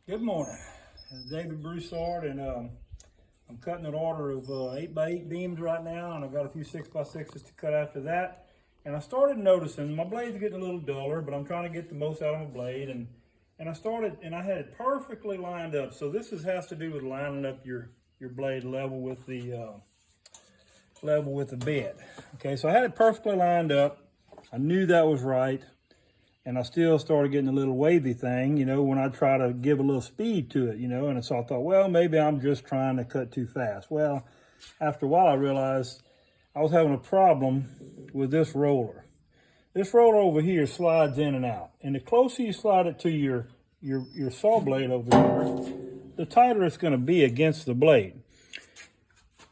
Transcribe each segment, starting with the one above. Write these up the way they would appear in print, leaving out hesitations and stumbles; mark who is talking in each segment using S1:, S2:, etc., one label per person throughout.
S1: Good morning. David Broussard, and I'm cutting an order of 8x8 beams right now, and I've got a few 6x6s to cut after that. And I started noticing my blade's getting a little duller, but I'm trying to get the most out of my blade. And I had it perfectly lined up. So this has to do with lining up your blade level with the bed. Okay, so I had it perfectly lined up. I knew that was right. And I still started getting a little wavy thing, when I try to give a little speed to it, and so I thought, well, maybe I'm just trying to cut too fast. Well, after a while, I realized I was having a problem with this roller. This roller over here slides in and out. And the closer you slide it to your saw blade over here, the tighter it's going to be against the blade.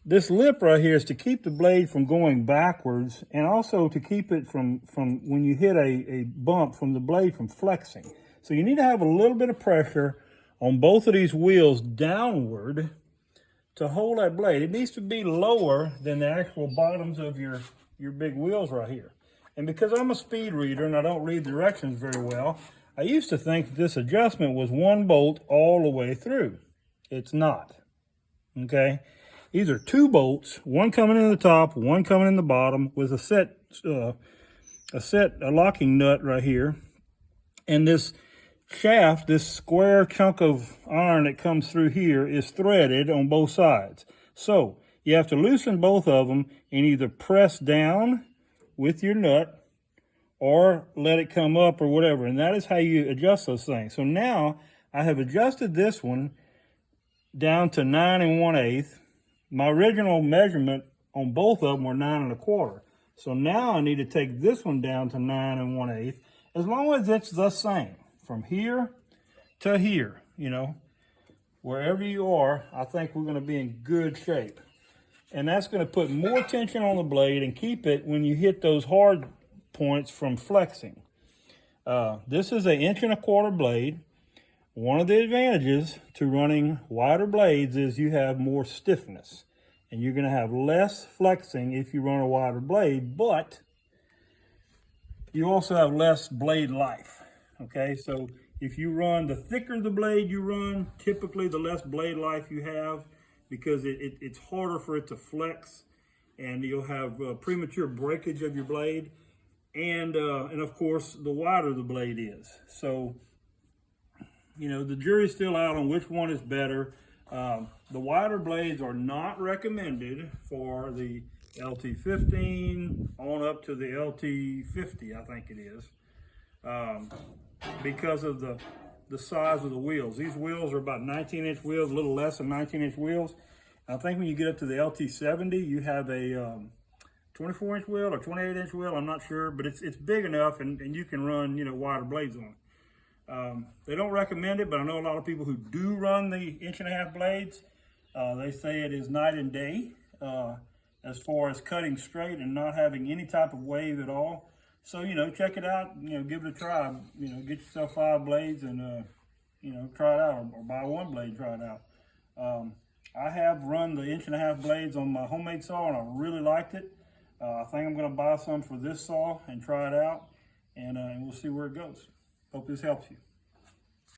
S1: This lip right here is to keep the blade from going backwards, and also to keep it from when you hit a bump from the blade from flexing. So you need to have a little bit of pressure on both of these wheels downward to hold that blade. It needs to be lower than the actual bottoms of your big wheels right here. And because I'm a speed reader and I don't read directions very well, I used to think that this adjustment was one bolt all the way through. It's not, okay? These are two bolts, one coming in the top, one coming in the bottom, with a locking nut right here. And this shaft, this square chunk of iron that comes through here, is threaded on both sides. So you have to loosen both of them and either press down with your nut or let it come up or whatever. And that is how you adjust those things. So now I have adjusted this one down to 9 1/8. My original measurement on both of them were 9 1/4. So now I need to take this one down to 9 1/8, as long as it's the same from here to here, wherever you are. I think we're going to be in good shape. And that's going to put more tension on the blade and keep it, when you hit those hard points, from flexing. This is an 1 1/4 blade. One of the advantages to running wider blades is you have more stiffness, and you're going to have less flexing if you run a wider blade, but you also have less blade life. Okay, so if you run, the thicker the blade you run, typically the less blade life you have, because it's harder for it to flex, and you'll have premature breakage of your blade, and of course the wider the blade is. So the jury's still out on which one is better. The wider blades are not recommended for the LT15 on up to the LT50, I think it is, because of the size of the wheels. These wheels are about 19-inch wheels, a little less than 19-inch wheels. I think when you get up to the LT70, you have a 24-inch wheel or 28-inch wheel, I'm not sure, but it's big enough, and you can run wider blades on it. They don't recommend it, but I know a lot of people who do run the 1 1/2 blades. They say it is night and day as far as cutting straight and not having any type of wave at all. So, check it out, give it a try. Get yourself 5 blades and, try it out, or buy one blade, try it out. I have run the 1 1/2 blades on my homemade saw, and I really liked it. I think I'm going to buy some for this saw and try it out, and we'll see where it goes. Hope this helps you.